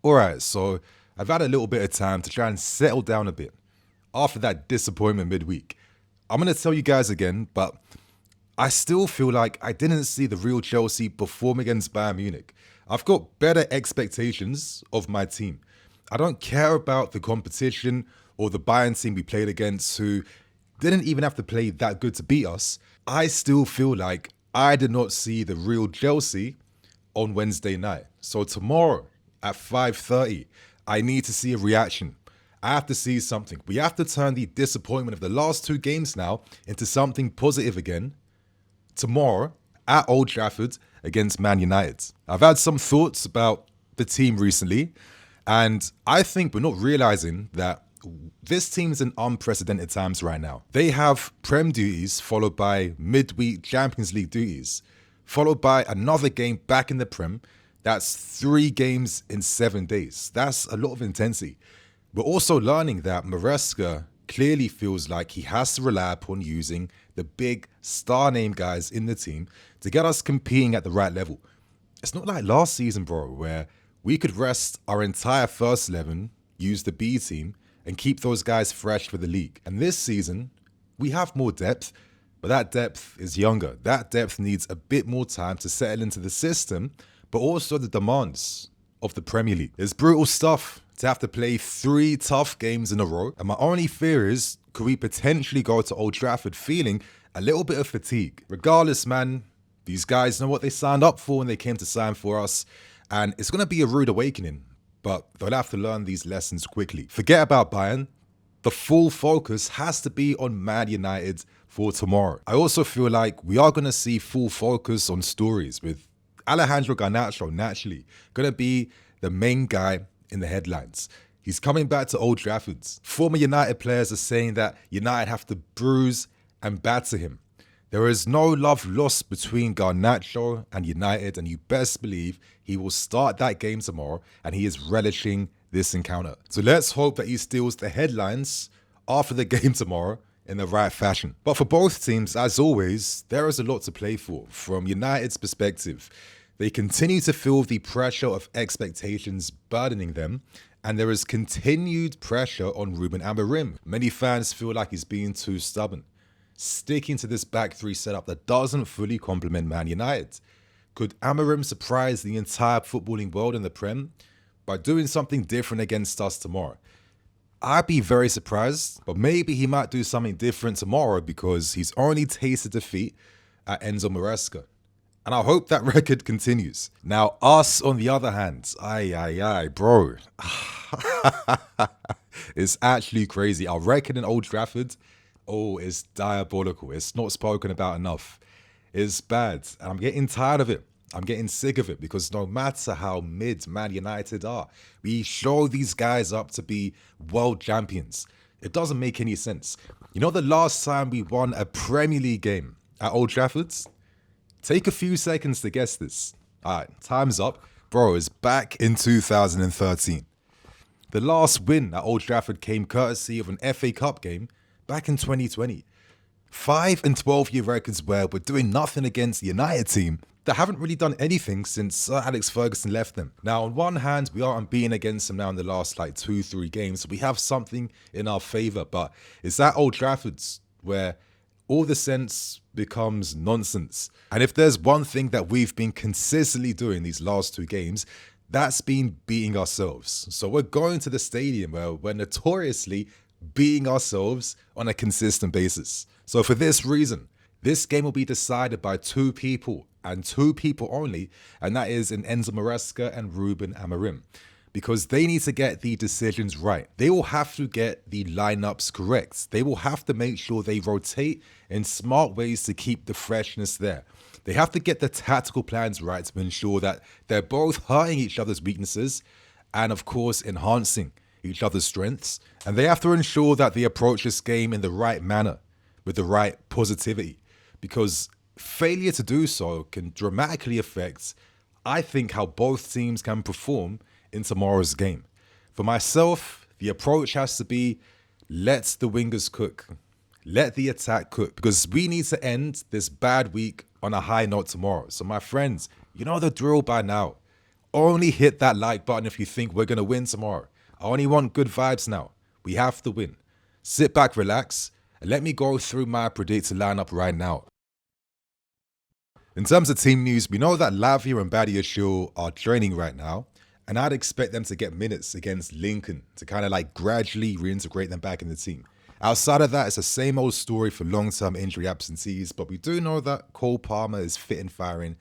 Alright, so I've had a little bit of time to try and settle down a bit after that disappointment midweek. I'm going to tell you guys again, but I still feel like I didn't see the real Chelsea perform against Bayern Munich. I've got better expectations of my team. I don't care about the competition or the Bayern team we played against who didn't even have to play that good to beat us. I still feel like I did not see the real Chelsea on Wednesday night. So tomorrow at 5:30, I need to see a reaction. I have to see something. We have to turn the disappointment of the last two games now into something positive again. Tomorrow at Old Trafford against Man United. I've had some thoughts about the team recently, and I think we're not realizing that this team's in unprecedented times right now. They have Prem duties followed by midweek Champions League duties, followed by another game back in the Prem. That's 3 games in 7 days. That's a lot of intensity. We're also learning that Maresca clearly feels like he has to rely upon using the big star name guys in the team to get us competing at the right level. It's not like last season, bro, where we could rest our entire first 11, use the B team, and keep those guys fresh for the league. And this season, we have more depth, but that depth is younger. That depth needs a bit more time to settle into the system, but also the demands of the Premier League. It's brutal stuff to have to play 3 tough games in a row. And my only fear is, could we potentially go to Old Trafford feeling a little bit of fatigue? Regardless, man, these guys know what they signed up for when they came to sign for us. And it's going to be a rude awakening, but they'll have to learn these lessons quickly. Forget about Bayern. The full focus has to be on Man United for tomorrow. I also feel like we are going to see full focus on stories with Alejandro Garnacho naturally going to be the main guy in the headlines. He's coming back to Old Trafford. Former United players are saying that United have to bruise and batter him. There is no love lost between Garnacho and United, and you best believe he will start that game tomorrow, and he is relishing this encounter. So let's hope that he steals the headlines after the game tomorrow in the right fashion. But for both teams, as always, there is a lot to play for. From United's perspective, they continue to feel the pressure of expectations burdening them, and there is continued pressure on Ruben Amorim. Many fans feel like he's being too stubborn, sticking to this back 3 setup that doesn't fully complement Man United. Could Amorim surprise the entire footballing world in the Prem by doing something different against us tomorrow? I'd be very surprised, but maybe he might do something different tomorrow because he's only tasted defeat at Enzo Maresca. And I hope that record continues. Now, us on the other hand, bro. It's actually crazy. Our record in Old Trafford, it's diabolical. It's not spoken about enough. It's bad. And I'm getting tired of it. I'm getting sick of it because no matter how mid Man United are, we show these guys up to be world champions. It doesn't make any sense. You know the last time we won a Premier League game at Old Trafford? Take a few seconds to guess this. All right, time's up. Bro, it's back in 2013. The last win at Old Trafford came courtesy of an FA Cup game back in 2020. 5 and 12-year records where we're doing nothing against the United team that haven't really done anything since Sir Alex Ferguson left them. Now, on one hand, we are unbeaten against them now in the last 2-3 games. So we have something in our favour, but it's at Old Trafford where all the sense becomes nonsense. And if there's one thing that we've been consistently doing these last 2 games, that's been beating ourselves. So we're going to the stadium where we're notoriously beating ourselves on a consistent basis. So for this reason, this game will be decided by 2 people and 2 people only, and that is in Enzo Maresca and Ruben Amorim, because they need to get the decisions right. They will have to get the lineups correct. They will have to make sure they rotate in smart ways to keep the freshness there. They have to get the tactical plans right to ensure that they're both hurting each other's weaknesses and, of course, enhancing each other's strengths. And they have to ensure that they approach this game in the right manner, with the right positivity, because failure to do so can dramatically affect, I think, how both teams can perform in tomorrow's game. For myself, the approach has to be, let the wingers cook. Let the attack cook, because we need to end this bad week on a high note tomorrow. So my friends, you know the drill by now. only hit that like button if you think we're going to win tomorrow. I only want good vibes now. We have to win. Sit back, relax, and let me go through my predicted lineup right now. In terms of team news, we know that Lavia and Badiashile are training right now, and I'd expect them to get minutes against Lincoln to kind of like gradually reintegrate them back in the team. Outside of that, it's the same old story for long-term injury absentees, but we do know that Cole Palmer is fit and firing,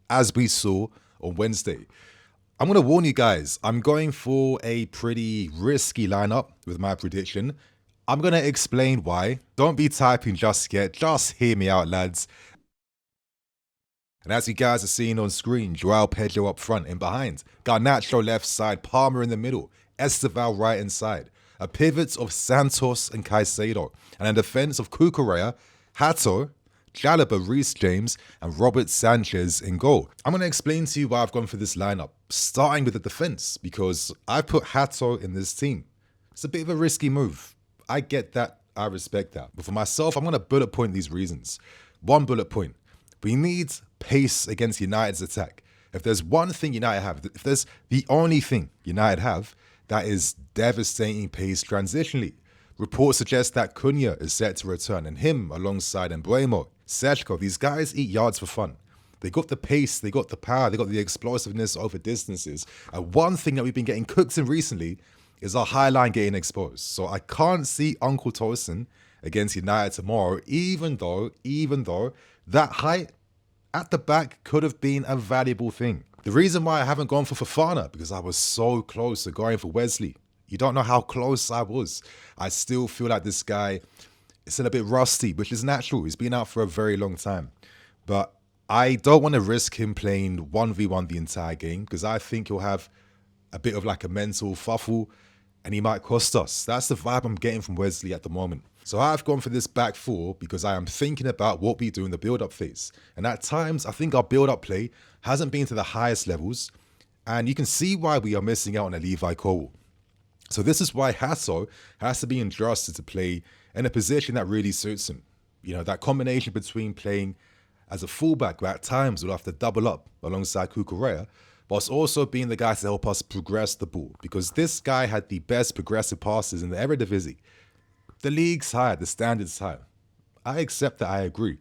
as we saw on Wednesday. I'm going to warn you guys, I'm going for a pretty risky lineup with my prediction. I'm going to explain why. Don't be typing just yet, just hear me out, lads. And as you guys are seeing on screen, Joao Pedro up front and behind, Garnacho left side, Palmer in the middle, Esteval right inside, a pivot of Santos and Caicedo, and a defense of Cucurella, Hato, Chalobah, Reece James, and Robert Sanchez in goal. I'm going to explain to you why I've gone for this lineup, starting with the defense, because I put Hato in this team. It's a bit of a risky move. I get that, I respect that. But for myself, I'm going to bullet point these reasons. One bullet point. We need pace against United's attack. If there's one thing United have, if there's the only thing United have, that is devastating pace transitionally. Reports suggest that Cunha is set to return, and him alongside Mbuemo, Sechko, these guys eat yards for fun. They got the pace, they got the power, they got the explosiveness over distances. And one thing that we've been getting cooked in recently is our high line getting exposed. So I can't see Uncle Tosin against United tomorrow, even though that height at the back could have been a valuable thing. The reason why I haven't gone for Fofana, because I was so close to going for Wesley. You don't know how close I was. I still feel like this guy is still a bit rusty, which is natural. He's been out for a very long time. But I don't want to risk him playing 1v1 the entire game, because I think he'll have a bit of like a mental fuffle and he might cost us. That's the vibe I'm getting from Wesley at the moment. So I've gone for this back four because I am thinking about what we do in the build-up phase. And at times, I think our build-up play hasn't been to the highest levels. And you can see why we are missing out on a Levi Cole. So this is why Hasso has to be entrusted to play in a position that really suits him. You know, that combination between playing as a fullback, where at times we'll have to double up alongside Cucurella, whilst also being the guy to help us progress the ball. Because this guy had the best progressive passes in the Eredivisie. The league's high, the standard's high. I accept that, I agree.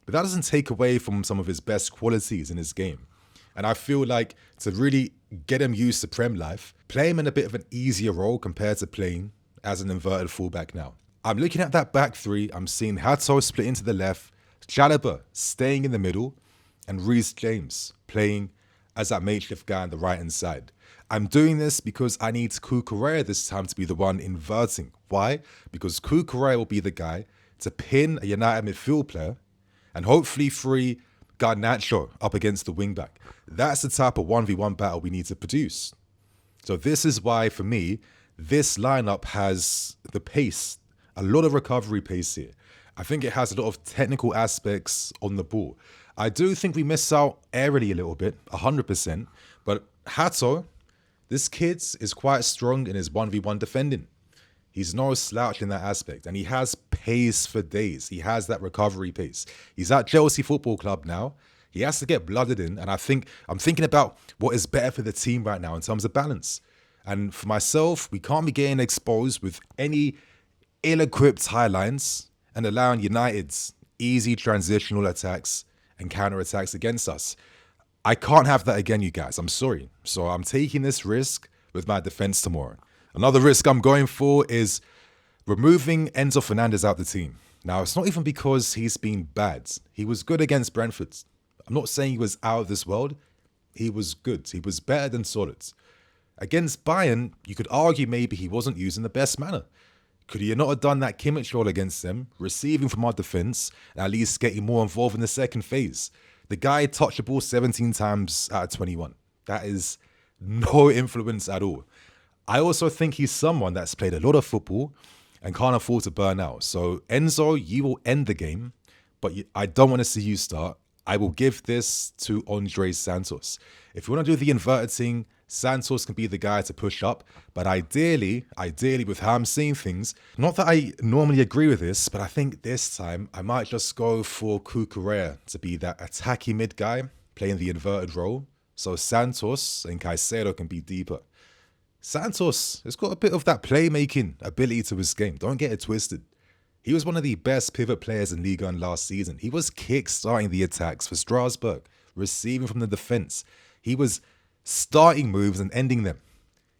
But that doesn't take away from some of his best qualities in his game. And I feel like to really get him used to Prem life, play him in a bit of an easier role compared to playing as an inverted fullback now. I'm looking at that back three. I'm seeing Hato split into the left, Chalobah staying in the middle, and Reece James playing as that makeshift guy on the right-hand side. I'm doing this because I need Cucurella this time to be the one inverting. Why? Because Cucurella will be the guy to pin a United midfield player and hopefully free Garnacho up against the wing-back. That's the type of 1v1 battle we need to produce. So this is why, for me, this lineup has the pace, a lot of recovery pace here. I think it has a lot of technical aspects on the ball. I do think we miss out aerially a little bit, 100%. But Hato, this kid is quite strong in his 1v1 defending. He's no slouch in that aspect. And he has pace for days. He has that recovery pace. He's at Chelsea Football Club now. He has to get blooded in. And I'm thinking about what is better for the team right now in terms of balance. And for myself, we can't be getting exposed with any ill-equipped high lines and allowing United's easy transitional attacks and counter-attacks against us. I can't have that again, you guys. I'm sorry. So I'm taking this risk with my defense tomorrow. Another risk I'm going for is removing Enzo Fernandez out the team. Now, it's not even because he's been bad. He was good against Brentford. I'm not saying he was out of this world. He was good. He was better than solid. Against Bayern, you could argue maybe he wasn't used in the best manner. Could he not have done that Kimmich role against them, receiving from our defence, and at least getting more involved in the second phase? The guy touched the ball 17 times out of 21. That is no influence at all. I also think he's someone that's played a lot of football and can't afford to burn out. So Enzo, you will end the game, but I don't want to see you start. I will give this to Andre Santos. If you want to do the inverted thing, Santos can be the guy to push up. But ideally, with how I'm seeing things, not that I normally agree with this, but I think this time I might just go for Cucurella to be that attacky mid guy, playing the inverted role. so Santos and Caicedo can be deeper. Santos has got a bit of that playmaking ability to his game. Don't get it twisted. He was one of the best pivot players in Ligue 1 last season. He was kick-starting the attacks for Strasbourg, receiving from the defense. He was starting moves and ending them.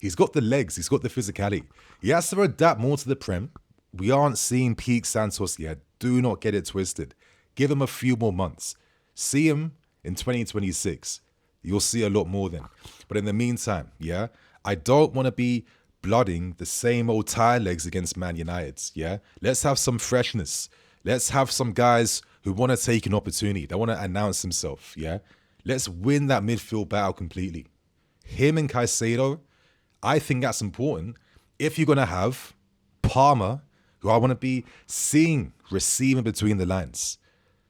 He's got the legs. He's got the physicality. He has to adapt more to the Prem. We aren't seeing peak Santos yet. Do not get it twisted. Give him a few more months. See him in 2026. You'll see a lot more then. But in the meantime, yeah, I don't want to be blooding the same old tire legs against Man United, yeah? Let's have some freshness. Let's have some guys who want to take an opportunity. They want to announce themselves, yeah? Let's win that midfield battle completely. Him and Caicedo, I think that's important. If you're going to have Palmer, who I want to be seeing receiving between the lines,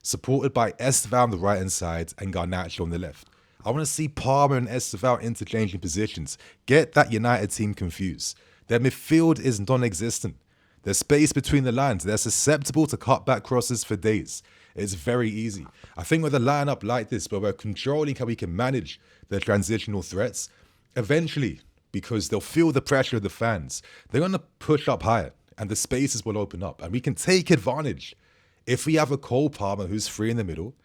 supported by Esteval on the right-hand side and Garnacho on the left. I want to see Palmer and Esteval interchanging positions. Get that United team confused. Their midfield is non-existent. There's space between the lines. They're susceptible to cutback crosses for days. It's very easy. I think with a lineup like this, where we're controlling how we can manage the transitional threats, eventually, because they'll feel the pressure of the fans, they're going to push up higher and the spaces will open up. And we can take advantage. If we have a Cole Palmer who's free in the middle,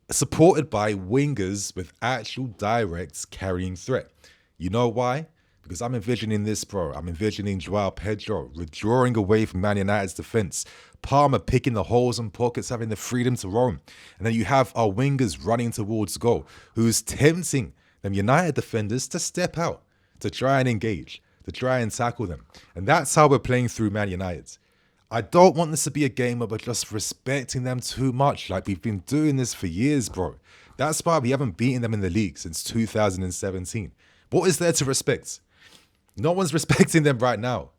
supported by wingers with actual direct carrying threat. You know why? Because I'm envisioning this, bro. I'm envisioning Joao Pedro withdrawing away from Man United's defense. Palmer picking the holes and pockets, having the freedom to roam. And then you have our wingers running towards goal, who's tempting them United defenders to step out, to try and engage, to try and tackle them. And that's how we're playing through Man United. I don't want this to be a game where we're just respecting them too much. Like, we've been doing this for years, bro. That's why we haven't beaten them in the league since 2017. What is there to respect? No one's respecting them right now.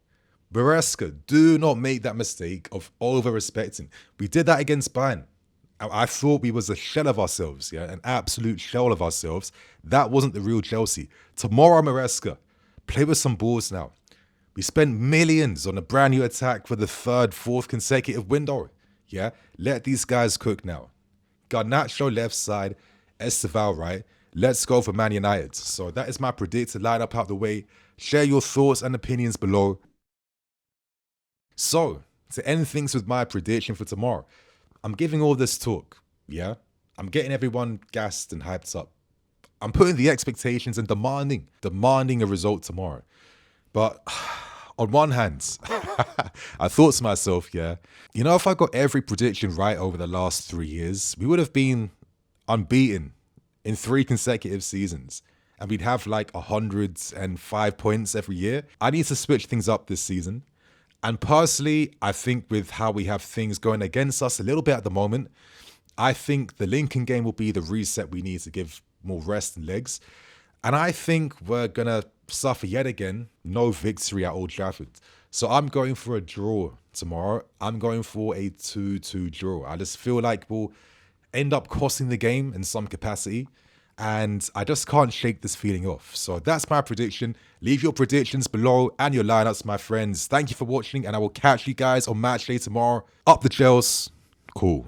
Maresca, do not make that mistake of over-respecting. We did that against Bayern. I thought we was a shell of ourselves, yeah, an absolute shell of ourselves. That wasn't the real Chelsea. Tomorrow, Maresca, play with some balls now. We spent millions on a brand new attack for the third, fourth consecutive window. Yeah, let these guys cook now. Garnacho left side, Esteval right. Let's go for Man United. So that is my predicted lineup out the way. Share your thoughts and opinions below. So, to end things with my prediction for tomorrow, I'm giving all this talk, yeah? I'm getting everyone gassed and hyped up. I'm putting the expectations and demanding a result tomorrow. But on one hand, I thought to myself, yeah, you know, if I got every prediction right over the last 3 years, we would have been unbeaten in 3 consecutive seasons. And we'd have like 105 points every year. I need to switch things up this season. And personally, I think with how we have things going against us a little bit at the moment, I think the Lincoln game will be the reset we need to give more rest and legs. And I think we're going to suffer yet again no victory at Old Trafford. So I'm going for a draw tomorrow. I'm going for a 2-2 draw. I just feel like we'll end up costing the game in some capacity. And I just can't shake this feeling off. So that's my prediction. Leave your predictions below and your lineups, my friends. Thank you for watching, and I will catch you guys on match day tomorrow. Up the chelse. Cool.